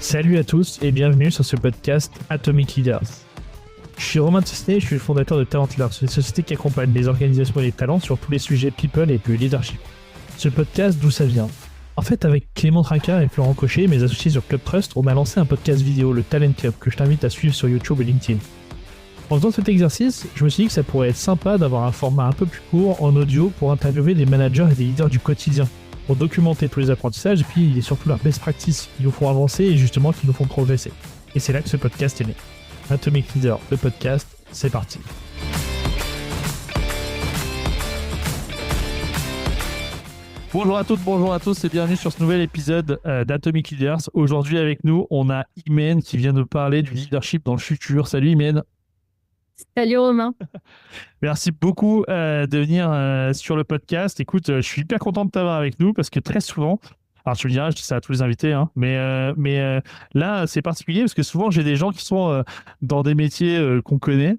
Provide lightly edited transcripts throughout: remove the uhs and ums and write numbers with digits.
Salut à tous et bienvenue sur ce podcast Atomic Leaders. Je suis Romain Tessné, je suis le fondateur de Talent Leaders, une société qui accompagne les organisations et les talents sur tous les sujets people et puis leadership. Ce podcast, d'où ça vient? En fait, avec Clément Trinquart et Florent Cochet, mes associés sur Club Trust, on a lancé un podcast vidéo, le Talent Club, que je t'invite à suivre sur YouTube et LinkedIn. En faisant cet exercice, je me suis dit que ça pourrait être sympa d'avoir un format un peu plus court en audio pour interviewer des managers et des leaders du quotidien, pour documenter tous les apprentissages et puis surtout leurs best practices qui nous font avancer et justement qui nous font progresser. Et c'est là que ce podcast est né. Atomic Leader, le podcast, c'est parti. Bonjour à toutes, bonjour à tous et bienvenue sur ce nouvel épisode d'Atomic Leaders. Aujourd'hui avec nous, on a Imen qui vient nous parler du leadership dans le futur. Salut Imen. Salut Romain. Merci beaucoup de venir sur le podcast. Écoute, je suis hyper content de t'avoir avec nous parce que très souvent, alors tu me diras, je dis ça à tous les invités, hein, mais là, c'est particulier parce que souvent, j'ai des gens qui sont dans des métiers qu'on connaît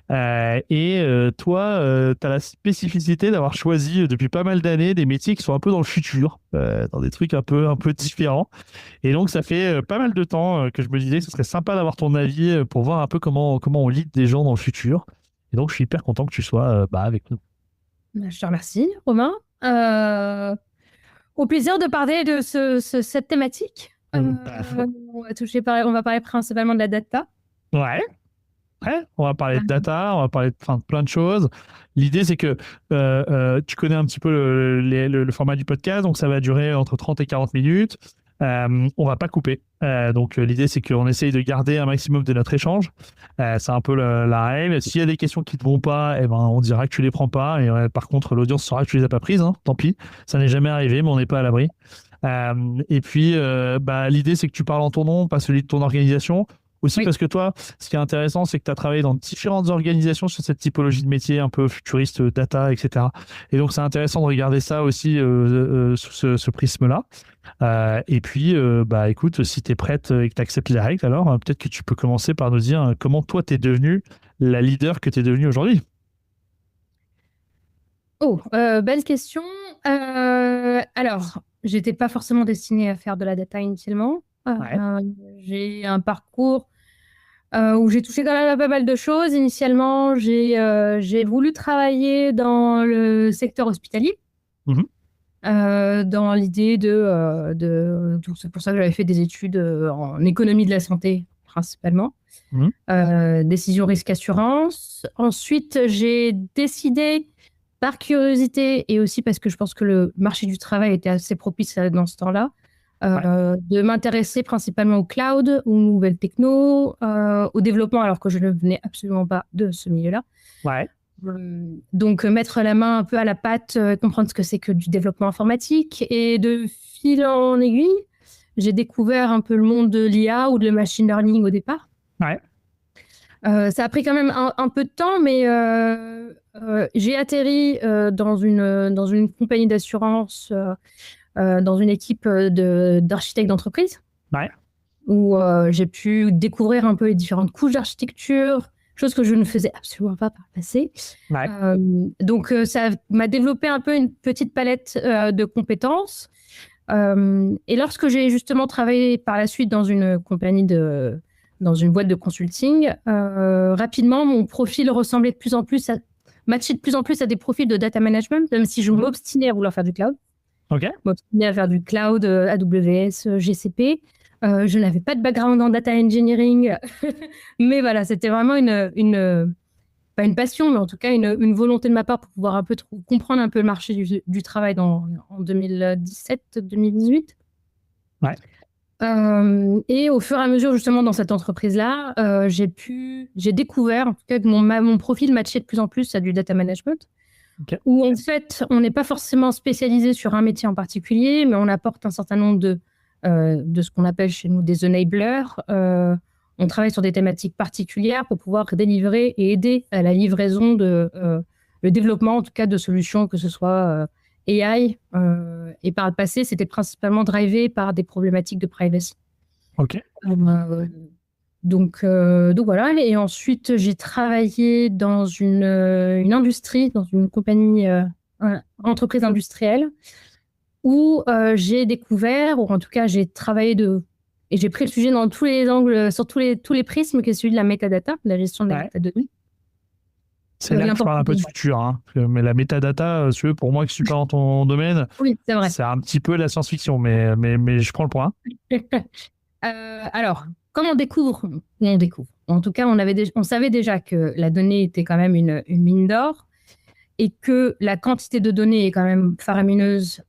et toi, tu as la spécificité d'avoir choisi depuis pas mal d'années des métiers qui sont un peu dans le futur, dans des trucs un peu différents. Et donc, ça fait pas mal de temps que je me disais que ce serait sympa d'avoir ton avis pour voir un peu comment on lead des gens dans le futur. Et donc, je suis hyper content que tu sois avec nous. Je te remercie Romain. Au plaisir de parler de cette thématique. On va parler principalement de la data. Ouais, on va parler de data, on va parler de plein de choses. L'idée, c'est que tu connais un petit peu le format du podcast, donc ça va durer entre 30 et 40 minutes. On va pas couper. Donc l'idée, c'est qu'on essaye de garder un maximum de notre échange. C'est un peu la règle. S'il y a des questions qui ne te vont pas, eh ben, on dira que tu les prends pas. Et par contre, l'audience saura que tu les as pas prises. Hein. Tant pis, ça n'est jamais arrivé, mais on n'est pas à l'abri. Et puis, l'idée, c'est que tu parles en ton nom, pas celui de ton organisation. Aussi parce que toi, ce qui est intéressant, c'est que tu as travaillé dans différentes organisations sur cette typologie de métier un peu futuriste, data, etc. Et donc, c'est intéressant de regarder ça aussi sous ce prisme-là. Et puis, écoute, si tu es prête et que tu acceptes les règles, alors peut-être que tu peux commencer par nous dire comment toi, tu es devenue la leader que tu es devenue aujourd'hui. Belle question. Alors, j'étais pas forcément destinée à faire de la data initialement. J'ai un parcours où j'ai touché quand même à pas mal de choses. Initialement, j'ai voulu travailler dans le secteur hospitalier. Dans l'idée donc c'est pour ça que j'avais fait des études en économie de la santé principalement. Décision risque assurance. Ensuite, j'ai décidé par curiosité et aussi parce que je pense que le marché du travail était assez propice dans ce temps-là, de m'intéresser principalement au cloud, aux nouvelles techno, au développement, alors que je ne venais absolument pas de ce milieu-là. Donc, mettre la main un peu à la pâte, comprendre ce que c'est que du développement informatique. Et de fil en aiguille, j'ai découvert un peu le monde de l'IA ou de le machine learning au départ. Ça a pris quand même un peu de temps, mais j'ai atterri dans une compagnie d'assurance, dans une équipe d'architectes d'entreprise, où j'ai pu découvrir un peu les différentes couches d'architecture, chose que je ne faisais absolument pas par le passé. Donc, ça m'a développé un peu une petite palette de compétences. Et lorsque j'ai justement travaillé par la suite dans une compagnie dans une boîte de consulting, rapidement, mon profil ressemblait de plus en plus matchait de plus en plus à des profils de data management, même si je m'obstinais à vouloir faire du cloud. M'obstinais à faire du cloud, AWS, GCP. Je n'avais pas de background en data engineering, mais voilà, c'était vraiment pas une passion, mais en tout cas une volonté de ma part pour pouvoir un peu comprendre un peu le marché du travail en 2017-2018. Et au fur et à mesure, justement, dans cette entreprise-là, j'ai découvert, en tout cas, que mon profil matchait de plus en plus à du data management, où en fait, on n'est pas forcément spécialisé sur un métier en particulier, mais on apporte un certain nombre de ce qu'on appelle chez nous des enablers. On travaille sur des thématiques particulières pour pouvoir délivrer et aider à la livraison le développement, en tout cas, de solutions, que ce soit AI, et par le passé, c'était principalement drivé par des problématiques de privacy. Donc voilà. Et ensuite, j'ai travaillé dans une industrie, dans une compagnie, entreprise industrielle, où j'ai découvert, ou en tout cas, j'ai travaillé Et j'ai pris le sujet dans tous les angles, sur tous les prismes, qui est celui de la metadata, de la gestion de la métadonnée. C'est là que je parle un peu de futur, hein. Mais la métadata, si tu veux, pour moi, qui suis pas dans ton domaine, oui, c'est vrai. C'est un petit peu la science-fiction, mais je prends le point. Alors, comment on découvre? En tout cas, on savait déjà que la donnée était quand même une mine d'or et que la quantité de données est quand même faramineuse,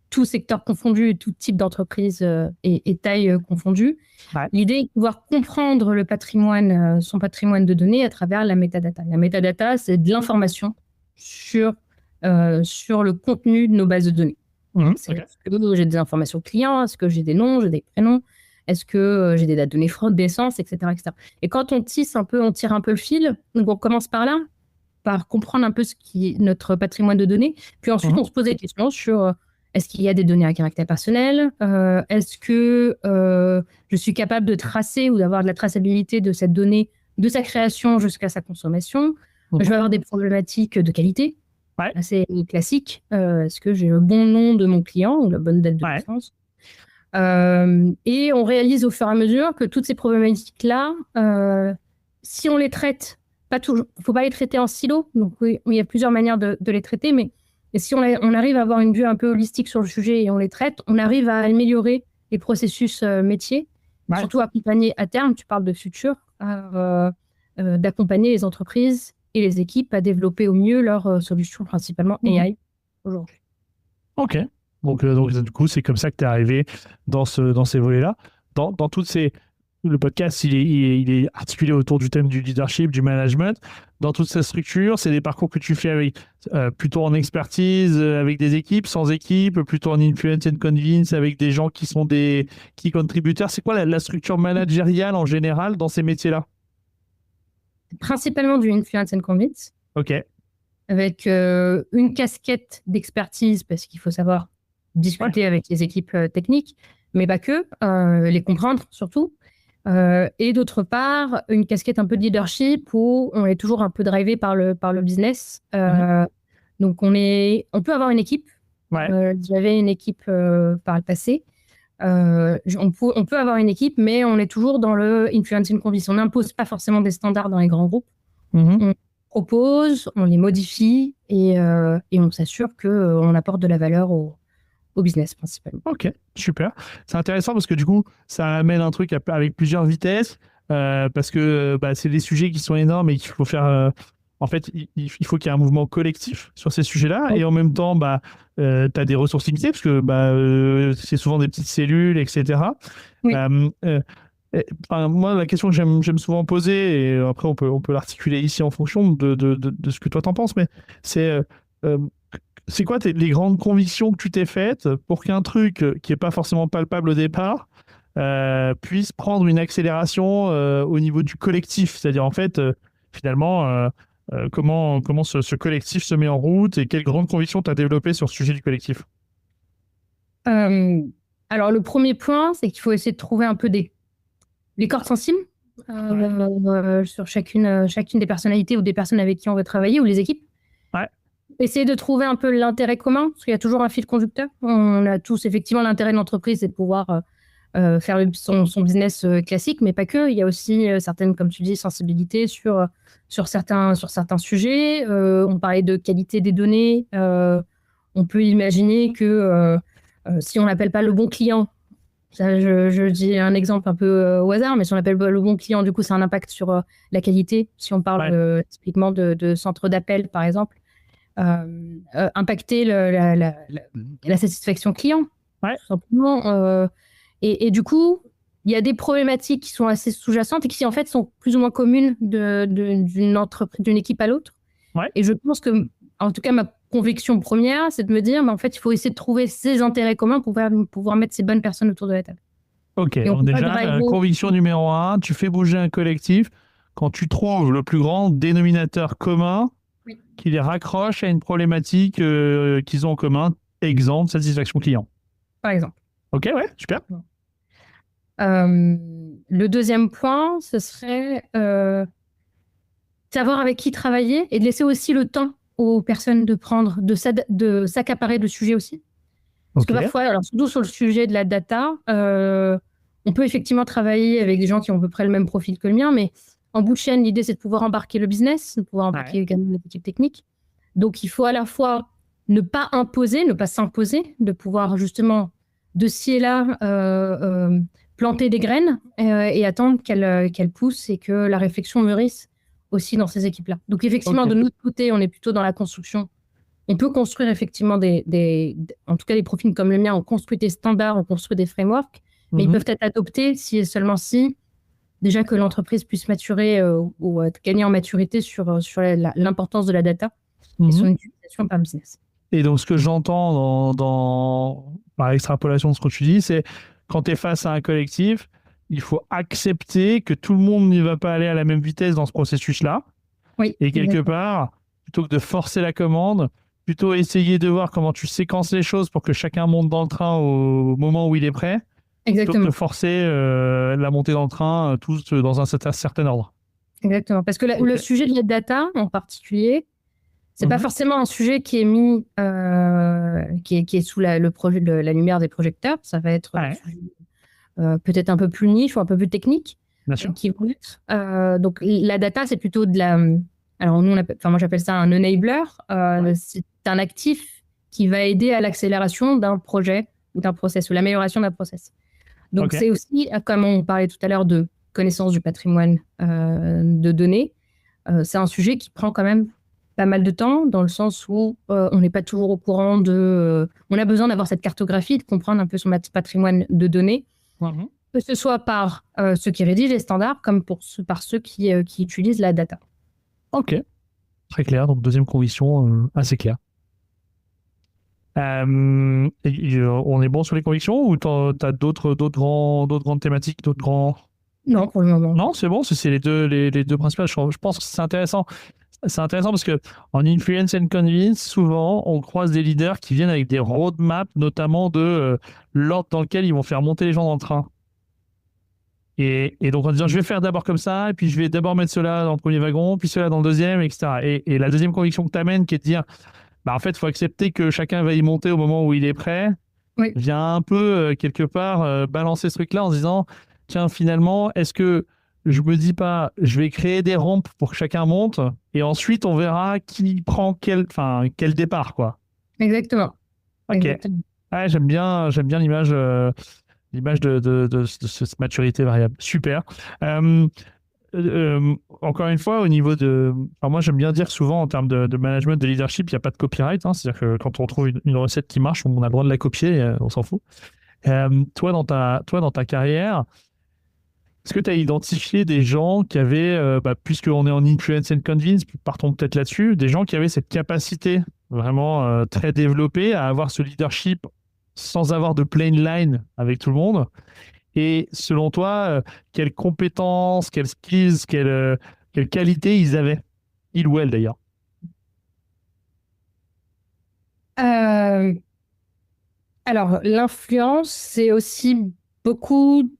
tout secteur confondu et tout type d'entreprise et taille confondue. Ouais. L'idée est de pouvoir comprendre le patrimoine, son patrimoine de données à travers la métadata. La métadata, c'est de l'information sur le contenu de nos bases de données. Est-ce que j'ai des informations clients? Est-ce que j'ai des noms, j'ai des prénoms? Est-ce que j'ai des dates de naissance, d'essence, etc., etc. Et quand on tire un peu le fil, donc on commence par là, par comprendre un peu ce qui est notre patrimoine de données. Puis ensuite, on se pose des questions sur est-ce qu'il y a des données à caractère personnel? Est-ce que je suis capable de tracer ou d'avoir de la traçabilité de cette donnée, de sa création jusqu'à sa consommation? Je vais avoir des problématiques de qualité. Ouais. C'est classique. Est-ce que j'ai le bon nom de mon client ou la bonne date de naissance? Et on réalise au fur et à mesure que toutes ces problématiques-là, si on les traite, pas toujours, il ne faut pas les traiter en silo. Donc oui, il y a plusieurs manières de les traiter, mais si on arrive à avoir une vue un peu holistique sur le sujet et on les traite, on arrive à améliorer les processus métiers, surtout accompagner à terme, tu parles de futur, d'accompagner les entreprises et les équipes à développer au mieux leurs solutions, principalement AI, aujourd'hui. Ok. Donc, du coup, c'est comme ça que tu es arrivé dans ces volets-là. Dans toutes ces... Le podcast, il est articulé autour du thème du leadership, du management. Dans toute cette structure, c'est des parcours que tu fais avec, plutôt en expertise, avec des équipes, sans équipe, plutôt en influence and convince, avec des gens qui sont des key contributeurs. C'est quoi la structure managériale en général dans ces métiers-là? Principalement du influence and convince. Ok. Avec une casquette d'expertise, parce qu'il faut savoir discuter avec les équipes techniques, mais pas que, les comprendre surtout. Et d'autre part, une casquette un peu de leadership où on est toujours un peu drivé par le business. Donc, on peut avoir une équipe. J'avais une équipe par le passé. On peut avoir une équipe, mais on est toujours dans le influence and convince. On n'impose pas forcément des standards dans les grands groupes. On propose, on les modifie et on s'assure qu'on apporte de la valeur au business principalement. Ok, super. C'est intéressant parce que du coup, ça amène un truc avec plusieurs vitesses parce que c'est des sujets qui sont énormes et qu'il faut faire... en fait, il faut qu'il y ait un mouvement collectif sur ces sujets-là et en même temps, tu as des ressources limitées parce que c'est souvent des petites cellules, etc. Oui. Moi, la question que j'aime souvent poser, et après on peut l'articuler ici en fonction de ce que toi t'en penses, mais c'est quoi les grandes convictions que tu t'es faites pour qu'un truc qui n'est pas forcément palpable au départ puisse prendre une accélération au niveau du collectif? C'est-à-dire, en fait, finalement, comment ce collectif se met en route et quelles grandes convictions tu as développées sur ce sujet du collectif? Alors, le premier point, c'est qu'il faut essayer de trouver un peu les cordes sensibles sur chacune des personnalités ou des personnes avec qui on veut travailler ou les équipes. Essayer de trouver un peu l'intérêt commun, parce qu'il y a toujours un fil conducteur. On a tous, effectivement, l'intérêt de l'entreprise, c'est de pouvoir faire son business classique, mais pas que. Il y a aussi certaines, comme tu dis, sensibilités sur certains sujets. On parlait de qualité des données. On peut imaginer que si on n'appelle pas le bon client, ça, je dis un exemple un peu au hasard, mais si on n'appelle pas le bon client, du coup, ça a un impact sur la qualité. Si on parle typiquement de centre d'appel, par exemple, impacter la satisfaction client, tout simplement. Et du coup, il y a des problématiques qui sont assez sous-jacentes et qui, en fait, sont plus ou moins communes d'une équipe à l'autre. Et je pense que, en tout cas, ma conviction première, c'est de me dire, en fait, il faut essayer de trouver ces intérêts communs pour pouvoir mettre ces bonnes personnes autour de la table. Ok, donc déjà, conviction numéro 1, tu fais bouger un collectif quand tu trouves le plus grand dénominateur commun qui les raccroche à une problématique qu'ils ont en commun, exemple, satisfaction client. Par exemple. Ok, ouais, super. Le deuxième point, ce serait savoir avec qui travailler et de laisser aussi le temps aux personnes de s'accaparer le sujet aussi. Parce que parfois, alors, surtout sur le sujet de la data, On peut effectivement travailler avec des gens qui ont à peu près le même profil que le mien, mais en bout de chaîne, l'idée, c'est de pouvoir embarquer le business, de pouvoir embarquer également l'équipe technique. Donc, il faut à la fois ne pas imposer, ne pas s'imposer, de pouvoir justement, de ci et là, planter des graines et attendre qu'elles poussent et que la réflexion mûrisse aussi dans ces équipes-là. Donc, effectivement, de notre côté, on est plutôt dans la construction. On peut construire effectivement en tout cas des profils comme le mien, on construit des standards, on construit des frameworks, mais ils peuvent être adoptés si et seulement si, déjà que l'entreprise puisse maturer ou gagner en maturité sur l'importance de la data et son utilisation par business. Et donc, ce que j'entends par extrapolation de ce que tu dis, c'est quand tu es face à un collectif, il faut accepter que tout le monde n'y va pas aller à la même vitesse dans ce processus-là. Oui, et quelque part, plutôt que de forcer la commande, plutôt essayer de voir comment tu séquences les choses pour que chacun monte dans le train au moment où il est prêt. Exactement. Plutôt que de forcer la montée dans le train tous dans un certain ordre. Exactement. Parce que le sujet de la data en particulier, c'est pas forcément un sujet qui est mis, qui est sous la lumière des projecteurs. Ça va être peut-être un peu plus niche ou un peu plus technique. Bien sûr. Donc la data, c'est plutôt de la. Alors nous, moi j'appelle ça un enabler. C'est un actif qui va aider à l'accélération d'un projet ou d'un process ou l'amélioration d'un process. Donc c'est aussi, comme on parlait tout à l'heure de connaissance du patrimoine de données, c'est un sujet qui prend quand même pas mal de temps, dans le sens où on n'est pas toujours au courant on a besoin d'avoir cette cartographie, de comprendre un peu son patrimoine de données, que ce soit par ceux qui rédigent les standards, comme par ceux qui utilisent la data. Ok, très clair. Donc deuxième conviction, assez claire. On est bon sur les convictions ou tu as d'autres grandes thématiques, d'autres grands... Non, pour le moment. Non, c'est bon, c'est les deux principales. Je pense que c'est intéressant. C'est intéressant parce que en Influence and Convince, souvent, on croise des leaders qui viennent avec des roadmaps, notamment de l'ordre dans lequel ils vont faire monter les gens dans le train. Et donc en disant, je vais faire d'abord comme ça, et puis je vais d'abord mettre cela dans le premier wagon, puis cela dans le deuxième, etc. Et la deuxième conviction que tu amènes, qui est de dire, en fait, il faut accepter que chacun va y monter au moment où il est prêt, vient un peu, quelque part, balancer ce truc-là en se disant, tiens, finalement, est-ce que je me dis pas, je vais créer des rampes pour que chacun monte, et ensuite on verra qui prend quel départ, quoi. Exactement. Ok. Exactement. Ouais, j'aime bien l'image de cette maturité variable. Super. Encore une fois, au niveau de... moi, j'aime bien dire souvent, en termes de management, de leadership, il n'y a pas de copyright. C'est-à-dire que quand on trouve une recette qui marche, on a le droit de la copier, on s'en fout. Toi, dans ta carrière, est-ce que tu as identifié des gens qui avaient, puisqu'on est en Influence and Convince, partons peut-être là-dessus, des gens qui avaient cette capacité vraiment très développée à avoir ce leadership sans avoir de plain line avec tout le monde? Et selon toi, quelles compétences, quelles skills, quelles qualités ils avaient? Ils ou elles d'ailleurs. Alors, l'influence, c'est aussi beaucoup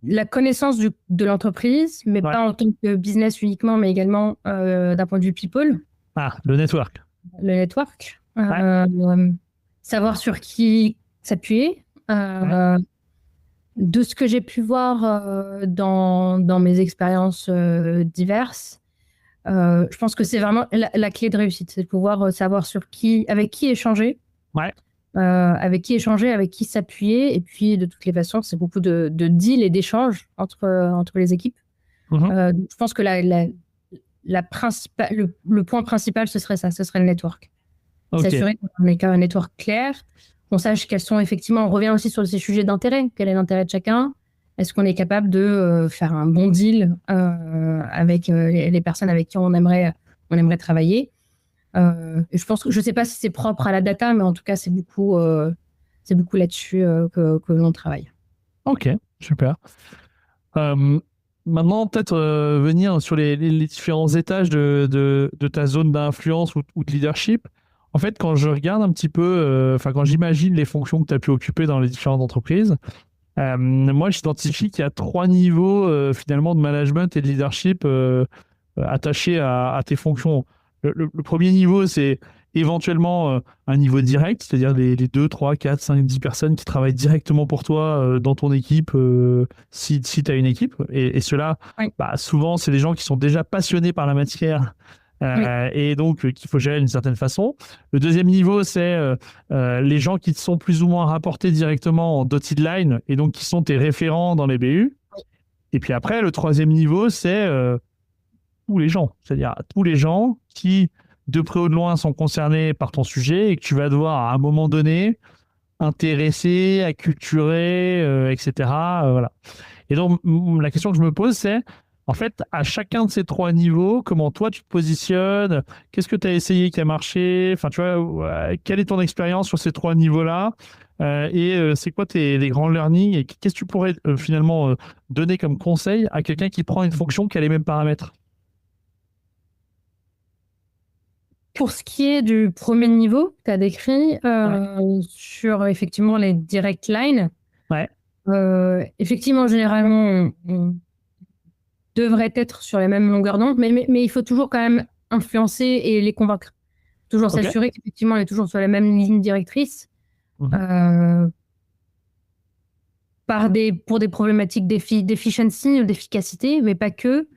la connaissance de l'entreprise, mais pas en tant que business uniquement, mais également d'un point de vue people. Ah, le network. Le network. Savoir sur qui s'appuyer. De ce que j'ai pu voir dans mes expériences diverses, je pense que c'est vraiment la clé de réussite, c'est de pouvoir savoir avec qui échanger. Avec qui s'appuyer, et puis de toutes les façons, c'est beaucoup de deals et d'échanges entre les équipes. Je pense que le point principal, ce serait le network. S'assurer qu'on ait un network clair, qu'on sache quels sont effectivement, on revient aussi sur ces sujets d'intérêt, quel est l'intérêt de chacun, est-ce qu'on est capable de faire un bon deal avec les personnes avec qui on aimerait travailler. Et je pense que je ne sais pas si c'est propre à la data, mais en tout cas, c'est beaucoup là-dessus que l'on travaille. Ok, super. Maintenant, peut-être venir sur les différents étages de ta zone d'influence ou de leadership. En fait, quand je regarde un petit peu, quand j'imagine les fonctions que tu as pu occuper dans les différentes entreprises, moi, j'identifie qu'il y a 3 niveaux finalement de management et de leadership attachés à tes fonctions. Le premier niveau, c'est éventuellement un niveau direct, c'est-à-dire les 2, 3, 4, 5, 10 personnes qui travaillent directement pour toi dans ton équipe, si tu as une équipe. Et ceux-là, Oui. souvent, c'est des gens qui sont déjà passionnés par la matière et donc qu'il faut gérer d'une certaine façon. Le deuxième niveau, c'est les gens qui te sont plus ou moins rapportés directement en dotted line et donc qui sont tes référents dans les BU. Et puis après, le troisième niveau, c'est tous les gens. C'est-à-dire tous les gens qui, de près ou de loin, sont concernés par ton sujet et que tu vas devoir, à un moment donné, intéresser, acculturer, etc. Voilà. Et donc, la question que je me pose, c'est, en fait, à chacun de ces trois niveaux, comment toi, tu te positionnes? Qu'est-ce que tu as essayé qui a marché? Enfin, tu vois, quelle est ton expérience sur ces trois niveaux-là? C'est quoi les grands learnings? Et qu'est-ce que tu pourrais finalement donner comme conseil à quelqu'un qui prend une fonction qui a les mêmes paramètres? Pour ce qui est du premier niveau que tu as décrit, sur effectivement les direct lines, effectivement, généralement, on devrait être sur les mêmes longueurs d'onde, mais il faut toujours quand même influencer et les convaincre. Toujours s'assurer qu'effectivement, on est toujours sur les mêmes lignes directrices. Pour des problématiques d'efficiency ou d'efficacité, mais pas que.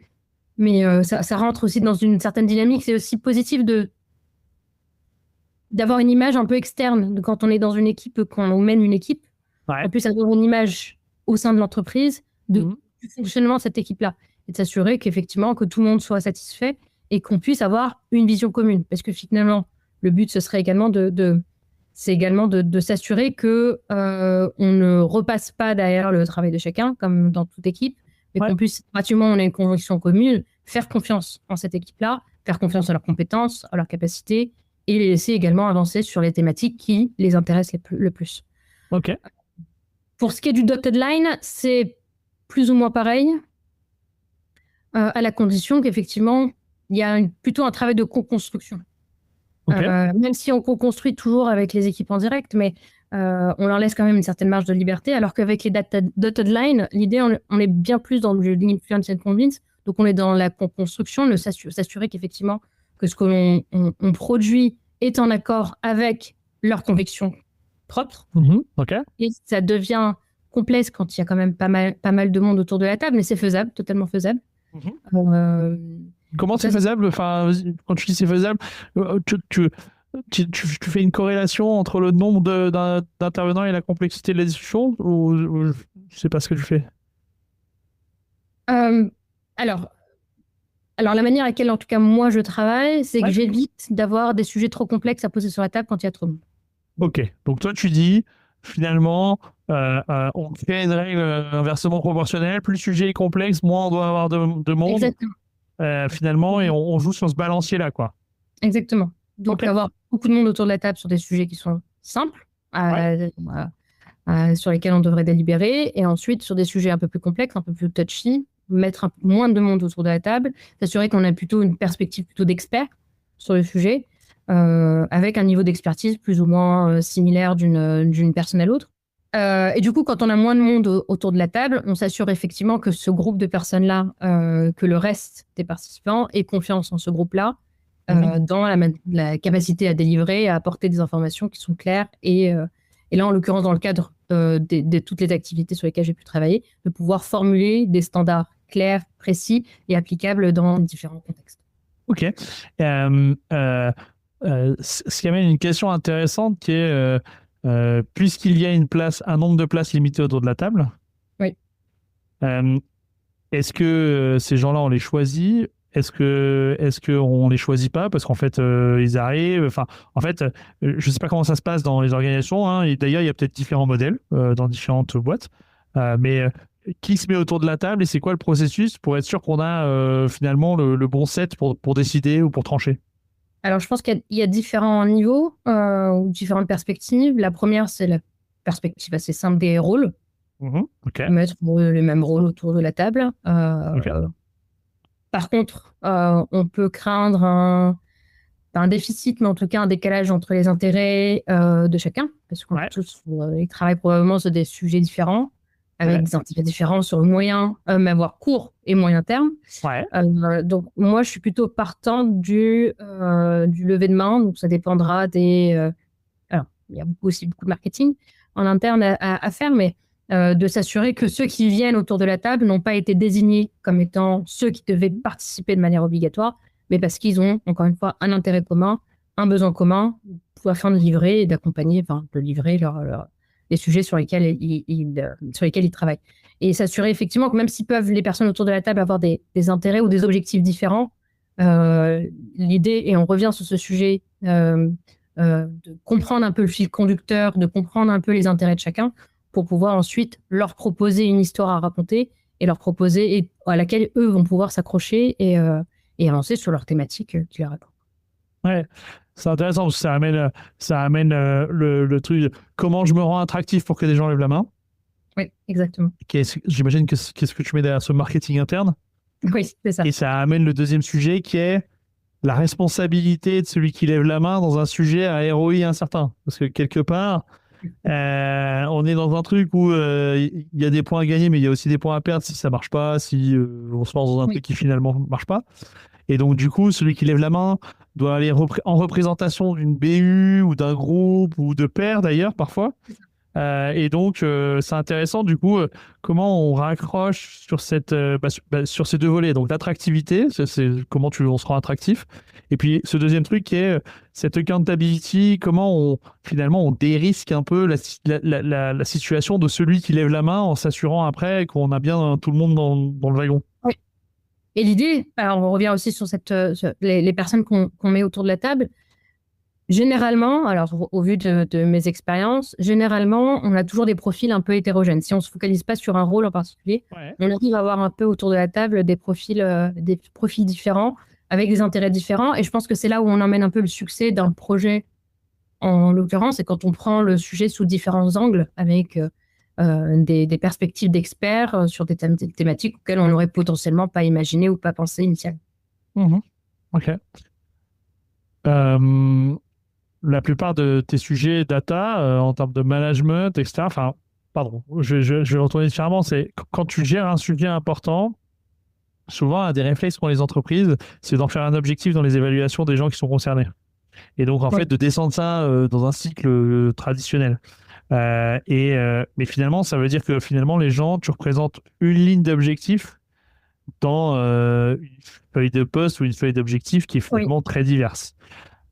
Mais ça rentre aussi dans une certaine dynamique. C'est aussi positif d'avoir une image un peu externe de quand on est dans une équipe, quand on mène une équipe. On puisse avoir une image au sein de l'entreprise du fonctionnement de cette équipe-là et de s'assurer qu'effectivement que tout le monde soit satisfait et qu'on puisse avoir une vision commune. Parce que finalement, le but, ce serait également de s'assurer que on ne repasse pas derrière le travail de chacun, comme dans toute équipe, mais qu'on puisse, pratiquement, on a une conviction commune, faire confiance en cette équipe-là, faire confiance à leurs compétences, à leurs capacités, et les laisser également avancer sur les thématiques qui les intéressent le plus. Pour ce qui est du dotted line, c'est plus ou moins pareil, à la condition qu'effectivement, il y a plutôt un travail de co-construction. Même si on co-construit toujours avec les équipes en direct, mais on leur laisse quand même une certaine marge de liberté, alors qu'avec les dotted line, l'idée, on est bien plus dans le influence and convince, donc on est dans la co-construction, s'assurer qu'effectivement, que ce que l'on produit est en accord avec leurs convictions propres. Et ça devient complexe quand il y a quand même pas mal de monde autour de la table, mais c'est faisable, totalement faisable. Comment c'est faisable? Enfin, quand tu dis c'est faisable, tu fais une corrélation entre le nombre d'intervenants et la complexité de la discussion, ou je sais pas ce que tu fais? Alors, la manière à laquelle, en tout cas, moi, je travaille, c'est que j'évite d'avoir des sujets trop complexes à poser sur la table quand il y a trop de monde. Ok, donc toi, tu dis, finalement, on fait une règle inversement proportionnelle, plus le sujet est complexe, moins on doit avoir de monde. Exactement. Finalement, et on joue sur ce balancier-là, quoi. Exactement. Donc, avoir beaucoup de monde autour de la table sur des sujets qui sont simples, sur lesquels on devrait délibérer, et ensuite, sur des sujets un peu plus complexes, un peu plus touchy, mettre un peu moins de monde autour de la table, s'assurer qu'on a plutôt une perspective plutôt d'expert sur le sujet, avec un niveau d'expertise plus ou moins similaire d'une personne à l'autre. Et du coup, quand on a moins de monde autour de la table, on s'assure effectivement que ce groupe de personnes-là, que le reste des participants ait confiance en ce groupe-là, dans la capacité à délivrer, à apporter des informations qui sont claires. Et là, en l'occurrence, dans le cadre de toutes les activités sur lesquelles j'ai pu travailler, de pouvoir formuler des standards clairs, précis et applicables dans différents contextes. Ok. Ce qui amène une question intéressante qui est... puisqu'il y a un nombre de places limitées autour de la table, est-ce que ces gens-là, on les choisit? Est-ce qu'on les choisit pas parce qu'en fait, ils arrivent? Enfin, en fait, je sais pas comment ça se passe dans les organisations, hein, et d'ailleurs, il y a peut-être différents modèles dans différentes boîtes, mais qui se met autour de la table et c'est quoi le processus pour être sûr qu'on a finalement le bon set pour décider ou pour trancher? Alors, je pense qu'il y a différents niveaux ou différentes perspectives. La première, c'est la perspective assez simple des rôles. Mettre les mêmes rôles autour de la table. Par contre, on peut craindre un déficit, mais en tout cas un décalage entre les intérêts de chacun, parce qu'on tous ils travaillent probablement sur des sujets différents. avec des intérêts différents sur le moyen, mais avoir court et moyen terme. Donc, moi, je suis plutôt partant du lever de main. Donc, ça dépendra des... alors, il y a aussi beaucoup de marketing en interne à faire, mais de s'assurer que ceux qui viennent autour de la table n'ont pas été désignés comme étant ceux qui devaient participer de manière obligatoire, mais parce qu'ils ont, encore une fois, un intérêt commun, un besoin commun, afin de livrer et d'accompagner, de livrer les sujets sur lesquels ils travaillent. Et s'assurer effectivement que même s'ils peuvent, les personnes autour de la table, avoir des intérêts ou des objectifs différents, l'idée, et on revient sur ce sujet, de comprendre un peu le fil conducteur, de comprendre un peu les intérêts de chacun, pour pouvoir ensuite leur proposer une histoire à raconter et leur proposer, et à laquelle eux vont pouvoir s'accrocher et avancer sur leur thématique qui leur répond. Ouais, c'est intéressant parce que ça amène le truc comment je me rends attractif pour que des gens lèvent la main. Oui, exactement. J'imagine qu'est-ce que tu mets derrière ce marketing interne. Oui, c'est ça. Et ça amène le deuxième sujet qui est la responsabilité de celui qui lève la main dans un sujet à ROI incertain. Parce que quelque part, on est dans un truc où il y a des points à gagner, mais il y a aussi des points à perdre si ça marche pas, si on se lance dans un truc qui finalement marche pas. Et donc, du coup, celui qui lève la main doit aller en représentation d'une BU ou d'un groupe ou de pairs d'ailleurs, parfois. Et donc, c'est intéressant, du coup, comment on raccroche sur sur ces deux volets. Donc, l'attractivité, c'est comment on se rend attractif. Et puis, ce deuxième truc qui est cette accountability, comment finalement on dérisque un peu la situation de celui qui lève la main en s'assurant après qu'on a bien tout le monde dans le wagon. Oui. Et l'idée, alors on revient aussi sur les personnes qu'on met autour de la table. Généralement, alors au vu de mes expériences, généralement, on a toujours des profils un peu hétérogènes. Si on ne se focalise pas sur un rôle en particulier, on arrive à avoir un peu autour de la table des profils différents, avec des intérêts différents. Et je pense que c'est là où on emmène un peu le succès d'un projet, en l'occurrence, c'est quand on prend le sujet sous différents angles, avec des perspectives d'experts sur des thématiques auxquelles on n'aurait potentiellement pas imaginé ou pas pensé initialement. Ok. La plupart de tes sujets data, en termes de management, etc., enfin, pardon, je vais retourner différemment, c'est quand tu gères un sujet important, souvent, un des réflexes qu'ont les entreprises, c'est d'en faire un objectif dans les évaluations des gens qui sont concernés. Et donc, en fait, de descendre ça dans un cycle traditionnel. Mais finalement, ça veut dire que finalement, les gens, tu représentes une ligne d'objectif dans une feuille de poste ou une feuille d'objectif qui est finalement très diverse.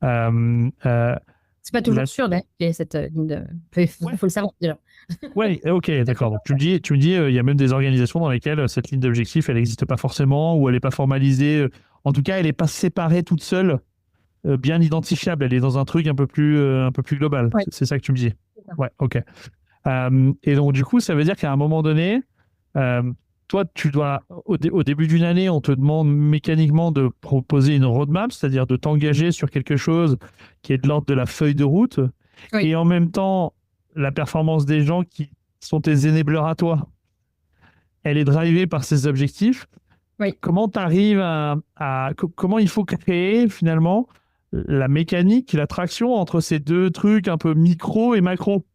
C'est pas toujours sûr, il y a cette ligne il faut le savoir déjà. Oui, ok, d'accord. Donc tu me dis, il y a même des organisations dans lesquelles cette ligne d'objectif, elle n'existe pas forcément, ou elle n'est pas formalisée. En tout cas, elle n'est pas séparée toute seule, bien identifiable. Elle est dans un truc un peu plus global. Ouais. C'est ça que tu me dis. Ouais, ok. Et donc du coup, ça veut dire qu'à un moment donné, toi, tu dois, au début d'une année, on te demande mécaniquement de proposer une roadmap, c'est-à-dire de t'engager sur quelque chose qui est de l'ordre de la feuille de route. Oui. Et en même temps, la performance des gens qui sont tes enablers à toi, elle est drivée par ces objectifs. Oui. Comment tu arrives comment il faut créer finalement la mécanique, la traction entre ces deux trucs un peu micro et macro?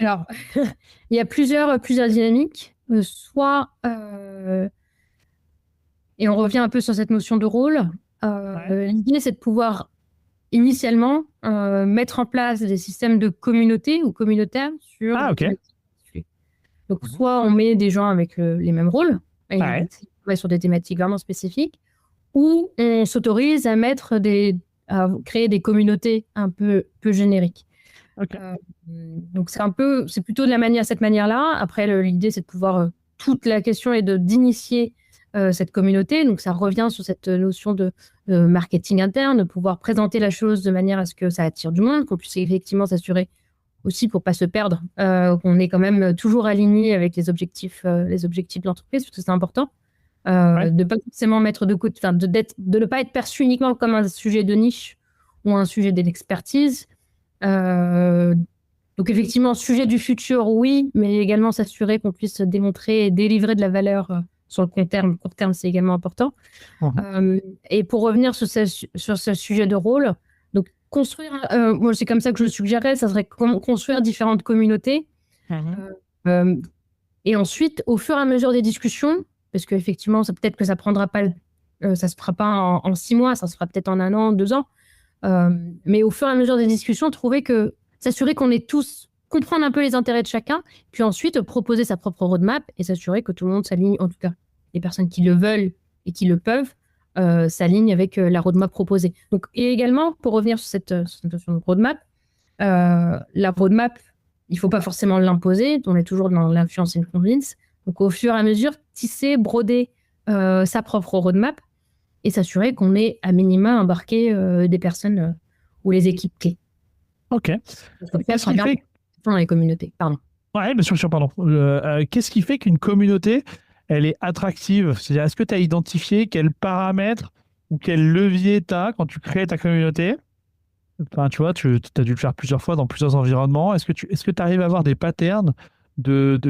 Alors, il y a plusieurs dynamiques. Soit, et on revient un peu sur cette notion de rôle, l'idée, c'est de pouvoir initialement mettre en place des systèmes de communauté ou communautaires sur... Ah, ok. Donc, soit on met des gens avec les mêmes rôles, sur des thématiques vraiment spécifiques, ou on s'autorise à à créer des communautés un peu génériques. Okay. Donc c'est plutôt de cette manière-là. Après, l'idée, c'est de pouvoir, toute la question est d'initier cette communauté. Donc ça revient sur cette notion de marketing interne, de pouvoir présenter la chose de manière à ce que ça attire du monde, qu'on puisse effectivement s'assurer aussi, pour pas se perdre, qu'on est quand même toujours aligné avec les objectifs de l'entreprise, parce que c'est important. De pas forcément mettre de côté, de ne pas être perçu uniquement comme un sujet de niche ou un sujet d'expertise. Donc effectivement, sujet du futur, oui, mais également s'assurer qu'on puisse démontrer et délivrer de la valeur sur le court terme, c'est également important. Et pour revenir sur ce sujet de rôle, donc construire, moi c'est comme ça que je suggérais, ça serait construire différentes communautés. Et ensuite, au fur et à mesure des discussions, parce qu'effectivement, peut-être que ça prendra pas, ça se fera pas en 6 mois, ça se fera peut-être en 1 an, 2 ans. Mais au fur et à mesure des discussions, s'assurer qu'on est tous, comprendre un peu les intérêts de chacun, puis ensuite proposer sa propre roadmap et s'assurer que tout le monde s'aligne, en tout cas les personnes qui le veulent et qui le peuvent, s'alignent avec la roadmap proposée. Donc, et également, pour revenir sur cette notion de roadmap, la roadmap, il ne faut pas forcément l'imposer, on est toujours dans l'influence and convince. Donc, au fur et à mesure, tisser, broder sa propre roadmap et s'assurer qu'on ait à minima embarqué des personnes ou les équipes clés. Ok. Qu'est-ce qui fait dans les communautés, pardon. Ouais, bien sûr, pardon. Qu'est-ce qui fait qu'une communauté, elle est attractive? C'est-à-dire, est-ce que tu as identifié quels paramètres ou quel levier tu as quand tu crées ta communauté? Enfin, tu vois, tu as dû le faire plusieurs fois dans plusieurs environnements. Est-ce que tu arrives à avoir des patterns de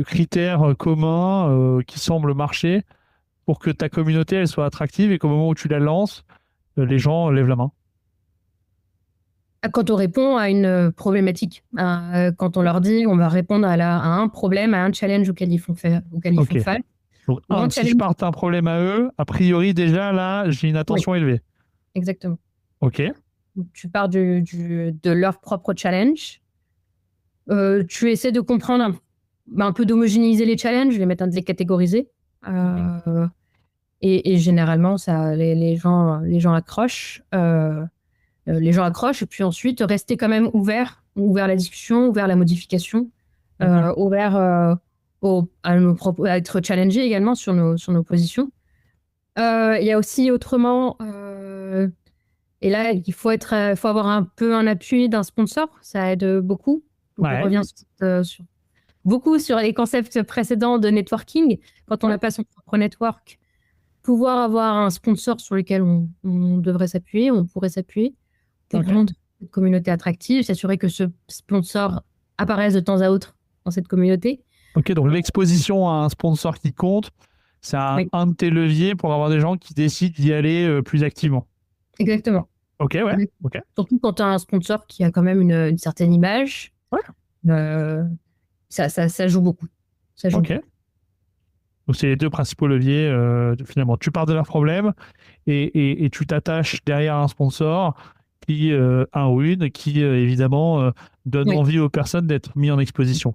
critères communs qui semblent marcher pour que ta communauté elle soit attractive et qu'au moment où tu la lances, les gens lèvent la main? Quand on répond à une problématique, quand on leur dit on va répondre à un problème, à un challenge auquel ils font face. Donc, si je parte un problème à eux, a priori déjà là, j'ai une attention élevée. Exactement. Ok. Donc, tu pars de leur propre challenge. Tu essaies de comprendre un peu d'homogénéiser les challenges, de les catégoriser. Et généralement, les gens accrochent. Les gens accrochent et puis ensuite rester quand même ouvert à la discussion, ouvert à la modification, ouvert à être challengé également sur nos positions. Il y a aussi autrement, et là il faut avoir un peu un appui d'un sponsor, ça aide beaucoup. Donc on revient beaucoup sur les concepts précédents de networking. Quand on n'a pas son propre network, pouvoir avoir un sponsor sur lequel on devrait s'appuyer, on pourrait s'appuyer pour rendre cette communauté attractive, s'assurer que ce sponsor apparaisse de temps à autre dans cette communauté. Ok, donc l'exposition à un sponsor qui compte, c'est un de tes leviers pour avoir des gens qui décident d'y aller plus activement. Exactement. Ok, ouais. Okay. Surtout quand tu as un sponsor qui a quand même une certaine image, ça joue beaucoup. Ça joue beaucoup. Donc, c'est les deux principaux leviers, finalement. Tu pars de leurs problèmes et tu t'attaches derrière un sponsor un ou une qui, évidemment, donne envie aux personnes d'être mis en exposition.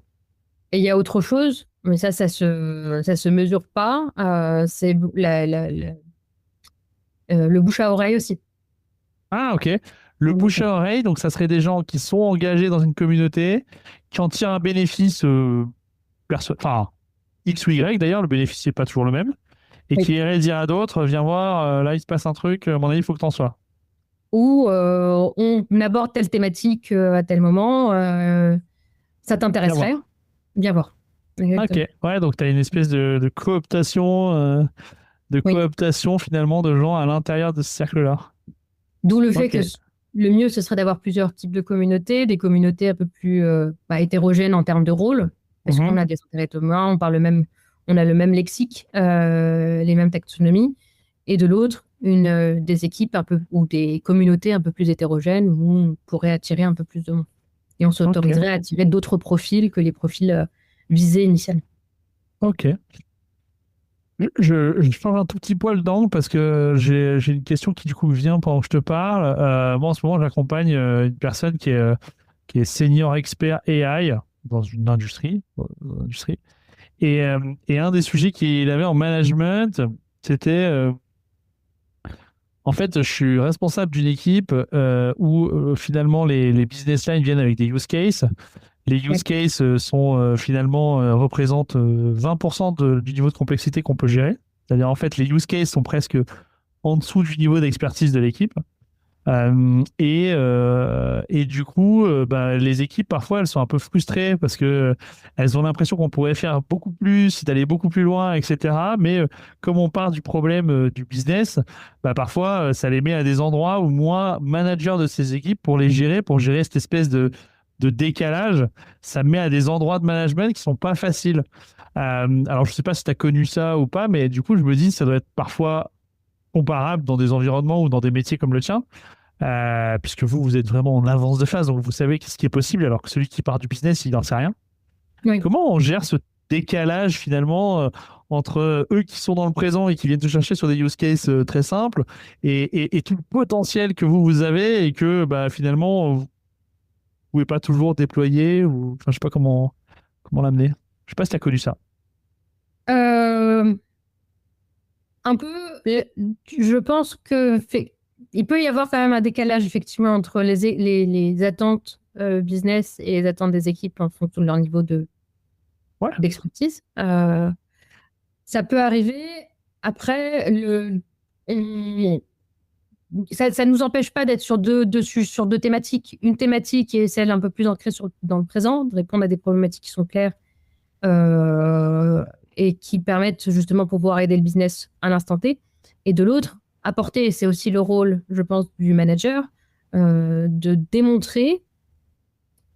Et il y a autre chose, mais ça se mesure pas, c'est le bouche à oreille aussi. Ah, ok. Le bouche à oreille, donc ça serait des gens qui sont engagés dans une communauté, qui en tirent un bénéfice, X ou Y d'ailleurs, le bénéfice n'est pas toujours le même, et qui irait dire à d'autres, viens voir, là il se passe un truc, à mon avis, il faut que tu en sois. Ou on aborde telle thématique à tel moment, ça t'intéresserait? Viens voir. Ok, ouais, donc tu as une espèce de cooptation, finalement de gens à l'intérieur de ce cercle-là. D'où le fait que le mieux, ce serait d'avoir plusieurs types de communautés, des communautés un peu plus hétérogènes en termes de rôle, parce qu'on a des intérêts communs, on a le même lexique, les mêmes taxonomies, et de l'autre, des équipes ou des communautés un peu plus hétérogènes où on pourrait attirer un peu plus de monde. Et on s'autoriserait à attirer d'autres profils que les profils visés initialement. Ok. Je change un tout petit poil d'angle parce que j'ai une question qui du coup vient pendant que je te parle. Moi en ce moment j'accompagne une personne qui est senior expert AI dans une industrie. Et un des sujets qu'il avait en management, c'était en fait, je suis responsable d'une équipe où finalement les business lines viennent avec des use cases. Les use cases représentent 20% du niveau de complexité qu'on peut gérer. C'est-à-dire, en fait, les use cases sont presque en dessous du niveau d'expertise de l'équipe. Et du coup, les équipes, parfois, elles sont un peu frustrées parce que elles ont l'impression qu'on pourrait faire beaucoup plus, d'aller beaucoup plus loin, etc. Mais comme on part du problème du business, parfois, ça les met à des endroits où moi, manager de ces équipes, pour gérer cette espèce de décalage, ça me met à des endroits de management qui sont pas faciles. Alors, je sais pas si tu as connu ça ou pas, mais du coup, je me dis, ça doit être parfois comparable dans des environnements ou dans des métiers comme le tien, puisque vous êtes vraiment en avance de phase, donc vous savez ce qui est possible, alors que celui qui part du business, il n'en sait rien. Oui. Comment on gère ce décalage finalement entre eux qui sont dans le présent et qui viennent te chercher sur des use cases très simples et tout le potentiel que vous avez et que finalement vous pouvez pas toujours déployer ou enfin je sais pas comment l'amener. Je sais pas si tu as connu ça. Un peu, je pense que il peut y avoir quand même un décalage effectivement entre les attentes business et les attentes des équipes en fonction de leur niveau d'expertise. Ça peut arriver. Après, ça ne nous empêche pas d'être sur deux thématiques. Une thématique est celle un peu plus ancrée dans le présent, de répondre à des problématiques qui sont claires et qui permettent justement de pouvoir aider le business à l'instant T. Et de l'autre, apporter, et c'est aussi le rôle, je pense, du manager, de démontrer,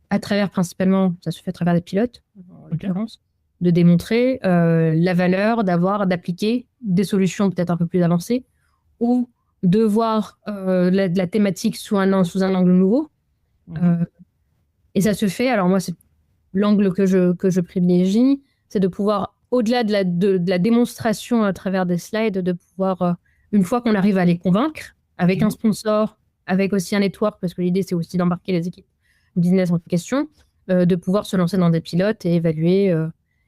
à travers principalement, ça se fait à travers des pilotes, en l'occurrence, de démontrer la valeur d'appliquer des solutions peut-être un peu plus avancées ou de voir la thématique sous un angle nouveau. Et ça se fait, alors moi, c'est l'angle que je privilégie, c'est de pouvoir, au-delà de la démonstration à travers des slides, de pouvoir, une fois qu'on arrive à les convaincre, avec un sponsor, avec aussi un network, parce que l'idée, c'est aussi d'embarquer les équipes business en question, de pouvoir se lancer dans des pilotes et évaluer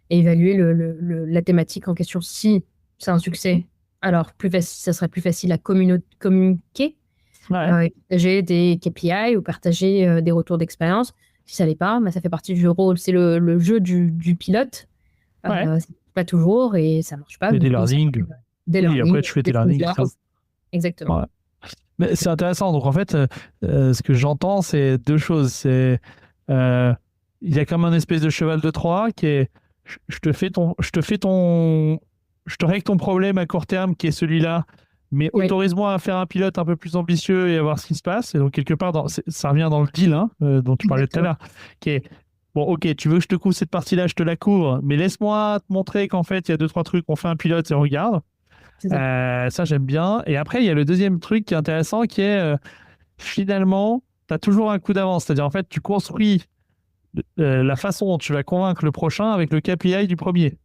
la thématique en question. Si c'est un succès, alors ça serait plus facile à communiquer, partager des KPI ou partager des retours d'expérience. Si ça l'est pas, ça fait partie du rôle. C'est le jeu du pilote. C'est pas toujours et ça marche pas. Des learnings. Et après, tu fais tes learnings. Exactement. Ouais. Mais c'est intéressant. Donc, en fait, ce que j'entends, c'est deux choses. C'est il y a comme un espèce de cheval de Troie qui est je te règle ton problème à court terme qui est celui-là, mais autorise-moi à faire un pilote un peu plus ambitieux et à voir ce qui se passe. Et donc, quelque part, ça revient dans le deal dont tu parlais tout à l'heure, qui est bon, ok, tu veux que je te couvre cette partie-là, je te la couvre, mais laisse-moi te montrer qu'en fait, il y a 2-3 trucs, on fait un pilote et on regarde. Ça, j'aime bien. Et après, il y a le deuxième truc qui est intéressant, qui est finalement, tu as toujours un coup d'avance. C'est-à-dire, en fait, tu construis la façon dont tu vas convaincre le prochain avec le KPI du premier.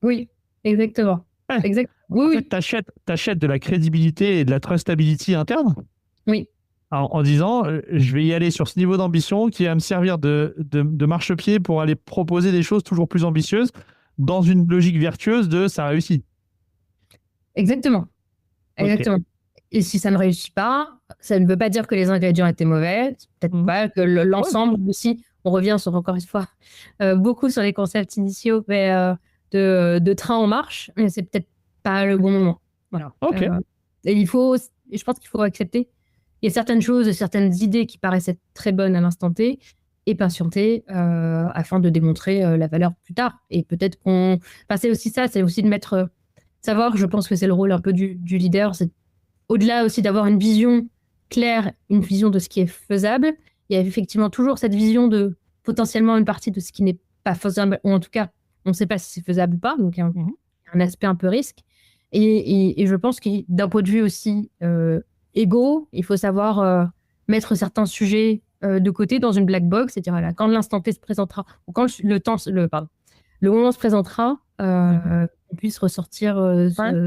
Oui, exactement. En fait, t'achètes de la crédibilité et de la trustability interne. Oui. En disant, je vais y aller sur ce niveau d'ambition qui va me servir de marchepied pour aller proposer des choses toujours plus ambitieuses dans une logique vertueuse de ça réussit. Exactement. Exactement. Okay. Et si ça ne réussit pas, ça ne veut pas dire que les ingrédients étaient mauvais. Peut-être pas que l'ensemble aussi. On revient encore une fois beaucoup sur les concepts initiaux de train en marche, mais c'est peut-être pas le bon moment. Voilà. Okay. Et je pense qu'il faut accepter. Il y a certaines choses, certaines idées qui paraissaient très bonnes à l'instant T et patienter afin de démontrer la valeur plus tard. Et peut-être c'est aussi ça, c'est aussi de savoir, je pense que c'est le rôle un peu du leader, c'est au-delà aussi d'avoir une vision claire, une vision de ce qui est faisable, il y a effectivement toujours cette vision de potentiellement une partie de ce qui n'est pas faisable, ou en tout cas, on ne sait pas si c'est faisable ou pas, donc il y a un aspect un peu risque. Et je pense que d'un point de vue aussi égo, il faut savoir mettre certains sujets de côté dans une black box, c'est-à-dire voilà, quand l'instant T se présentera, ou quand le moment se présentera, on puisse ressortir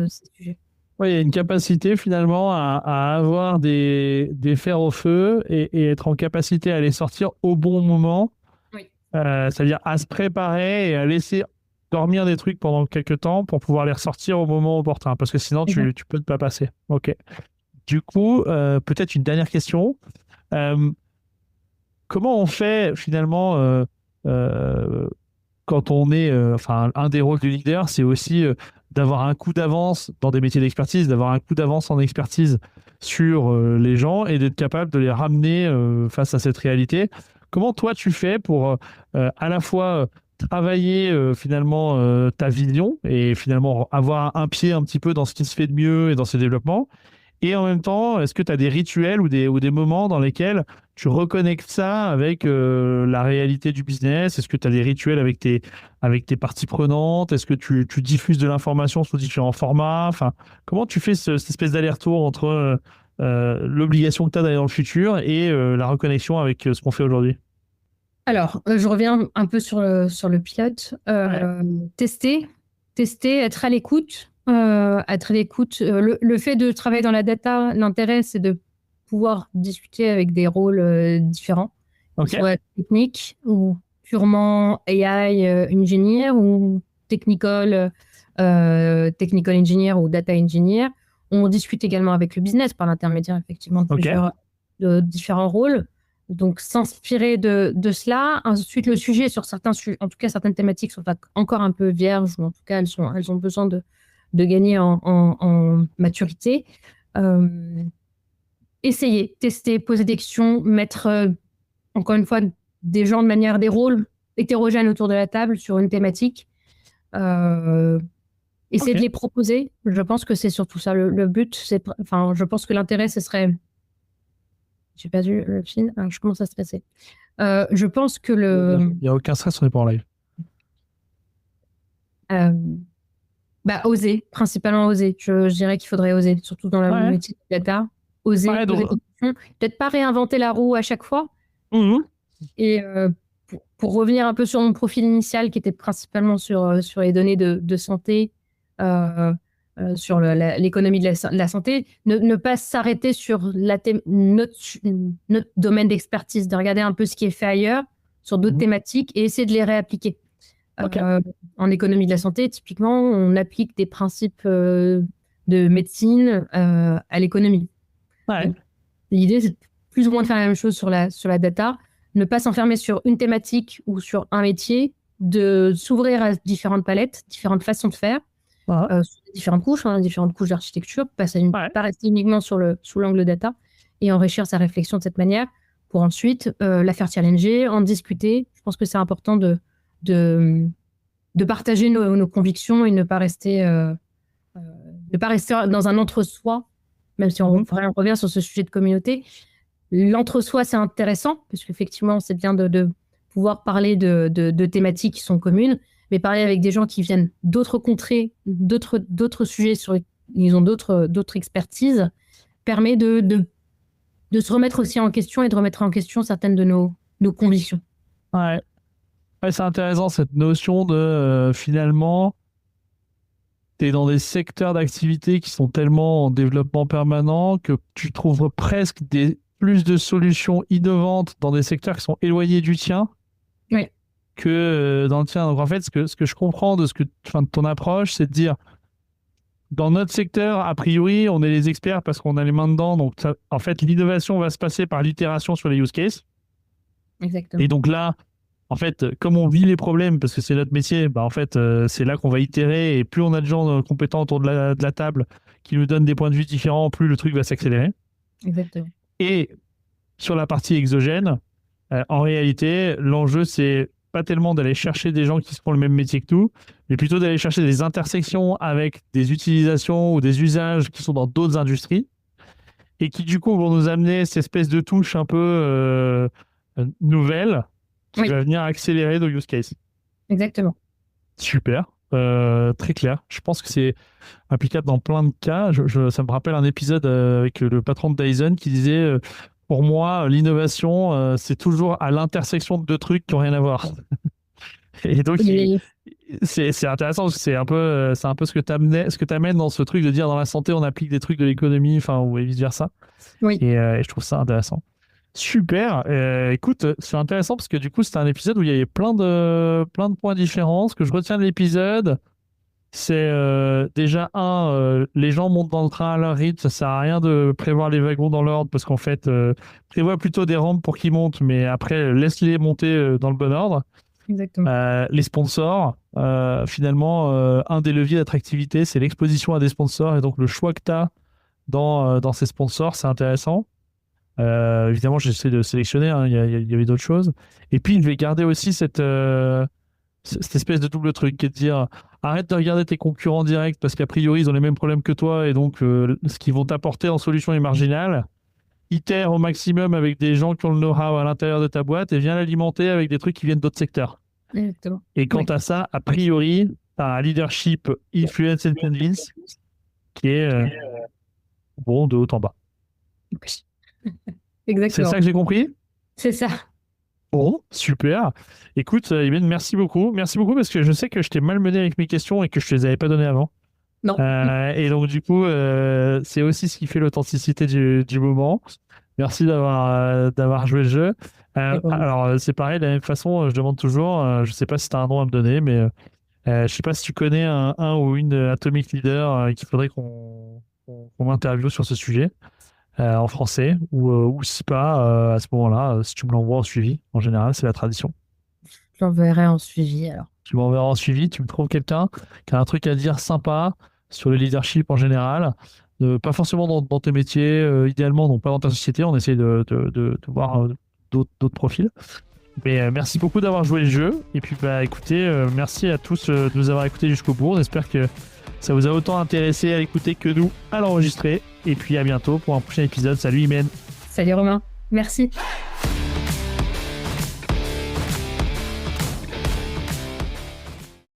ces sujets. Oui, il y a une capacité finalement à avoir des fers au feu et être en capacité à les sortir au bon moment. Oui. C'est-à-dire à se préparer et à laisser dormir des trucs pendant quelques temps pour pouvoir les ressortir au moment opportun. Parce que sinon, tu peux ne pas passer. Ok. Du coup, peut-être une dernière question. Comment on fait finalement quand on est... un des rôles du leader, c'est aussi... d'avoir un coup d'avance dans des métiers d'expertise, d'avoir un coup d'avance en expertise sur les gens et d'être capable de les ramener face à cette réalité. Comment toi tu fais pour à la fois travailler finalement ta vision et finalement avoir un pied un petit peu dans ce qui se fait de mieux et dans ses développements Et en même temps, est-ce que tu as des rituels ou des moments dans lesquels tu reconnectes ça avec la réalité du business? Est-ce que tu as des rituels avec tes parties prenantes? Est-ce que tu diffuses de l'information sous différents formats? Enfin, comment tu fais cette espèce d'aller-retour entre l'obligation que tu as d'aller dans le futur et la reconnexion avec ce qu'on fait aujourd'hui? Alors, je reviens un peu sur le pilote. Tester, être à l'écoute. Le fait de travailler dans la data, l'intérêt, c'est de pouvoir discuter avec des rôles différents, soit techniques ou purement AI engineer ou technical engineer ou data engineer. On discute également avec le business par l'intermédiaire effectivement de différents rôles. Donc, s'inspirer de cela. Ensuite, le sujet sur en tout cas, certaines thématiques sont encore un peu vierges, ou en tout cas, elles ont besoin de gagner en maturité. Essayer, tester, poser des questions, mettre, encore une fois, des rôles hétérogènes autour de la table sur une thématique. Essayer de les proposer. Je pense que c'est surtout ça. Le but, je pense que l'intérêt, ce serait... J'ai perdu le fil. Je commence à stresser. Je pense que Il n'y a aucun stress, on n'est pas en live. Oser, principalement oser. Je dirais qu'il faudrait oser, surtout dans la métier de data. Oser, peut-être pas réinventer la roue à chaque fois. Et pour revenir un peu sur mon profil initial, qui était principalement sur les données de santé, sur l'économie de la santé, ne pas s'arrêter sur notre domaine d'expertise, de regarder un peu ce qui est fait ailleurs, sur d'autres thématiques, et essayer de les réappliquer. En économie de la santé, typiquement, on applique des principes de médecine à l'économie. L'idée, c'est plus ou moins de faire la même chose sur la data, ne pas s'enfermer sur une thématique ou sur un métier, de s'ouvrir à différentes palettes, différentes façons de faire, sur différentes couches d'architecture, pas rester uniquement sous l'angle data, et enrichir sa réflexion de cette manière pour ensuite la faire challenger, en discuter. Je pense que c'est important de partager nos convictions et ne pas rester dans un entre-soi, même si on revient sur ce sujet de communauté. L'entre-soi, c'est intéressant, parce qu'effectivement, c'est bien de pouvoir parler de thématiques qui sont communes, mais parler avec des gens qui viennent d'autres contrées, d'autres sujets, ils ont d'autres expertises, permet de se remettre aussi en question et de remettre en question certaines de nos convictions. Ouais, c'est intéressant cette notion de finalement, tu es dans des secteurs d'activité qui sont tellement en développement permanent que tu trouves presque plus de solutions innovantes dans des secteurs qui sont éloignés du tien que dans le tien. Donc en fait, ce que je comprends de ton approche, c'est de dire, dans notre secteur, a priori, on est les experts parce qu'on a les mains dedans. Donc en fait, l'innovation va se passer par l'itération sur les use cases. Exactement. Et donc là, en fait, comme on vit les problèmes, parce que c'est notre métier, en fait, c'est là qu'on va itérer. Et plus on a de gens compétents autour de la table qui nous donnent des points de vue différents, plus le truc va s'accélérer. Exactement. Et sur la partie exogène, en réalité, l'enjeu, c'est pas tellement d'aller chercher des gens qui font le même métier que nous, mais plutôt d'aller chercher des intersections avec des utilisations ou des usages qui sont dans d'autres industries et qui, du coup, vont nous amener cette espèce de touche un peu nouvelle qui va venir accélérer nos use cases. Exactement. Super. Très clair. Je pense que c'est applicable dans plein de cas. Ça me rappelle un épisode avec le patron de Dyson qui disait pour moi, l'innovation, c'est toujours à l'intersection de deux trucs qui n'ont rien à voir. Et donc, c'est intéressant parce que c'est un peu ce que tu amènes dans ce truc de dire dans la santé, on applique des trucs de l'économie, ou vice-versa. Oui. Et je trouve ça intéressant. Super. Écoute, c'est intéressant parce que du coup, c'était un épisode où il y avait plein de points différents. Ce que je retiens de l'épisode, c'est déjà les gens montent dans le train à leur rythme, ça sert à rien de prévoir les wagons dans l'ordre parce qu'en fait, prévoit plutôt des rampes pour qu'ils montent, mais après, laisse-les monter dans le bon ordre. Exactement. Les sponsors, finalement, un des leviers d'attractivité, c'est l'exposition à des sponsors et donc le choix que tu as dans ces sponsors, c'est intéressant. Évidemment, j'essaie de sélectionner, il y avait d'autres choses. Et puis, je vais garder aussi cette espèce de double truc qui est de dire arrête de regarder tes concurrents directs parce qu'a priori, ils ont les mêmes problèmes que toi et donc ce qu'ils vont t'apporter en solution est marginal. Itère au maximum avec des gens qui ont le know-how à l'intérieur de ta boîte et viens l'alimenter avec des trucs qui viennent d'autres secteurs. Exactement. Et quant à ça, a priori, tu as un leadership influence and convince qui est bon de haut en bas. Exactement. C'est ça que j'ai compris? C'est ça. Bon, super. Écoute, Imen, merci beaucoup. Merci beaucoup parce que je sais que je t'ai malmené avec mes questions et que je ne te les avais pas données avant. Non. Et donc, du coup, c'est aussi ce qui fait l'authenticité du moment. Merci d'avoir joué le jeu. Alors, c'est pareil, de la même façon, je demande toujours, je ne sais pas si tu as un nom à me donner, mais je ne sais pas si tu connais un ou une Atomic Leader qu'il faudrait qu'on interviewe sur ce sujet. En français, ou si pas, à ce moment-là, si tu me l'envoies en suivi, en général, c'est la tradition. Je l'enverrai en suivi, alors. Tu m'enverras en suivi, tu me trouves quelqu'un qui a un truc à dire sympa sur le leadership en général, pas forcément dans tes métiers, idéalement, non pas dans ta société, on essaie de voir d'autres profils. Mais merci beaucoup d'avoir joué le jeu, et puis bah écoutez, merci à tous de nous avoir écoutés jusqu'au bout, on espère que ça vous a autant intéressé à l'écouter que nous à l'enregistrer. Et puis à bientôt pour un prochain épisode. Salut Imen. Salut Romain. Merci.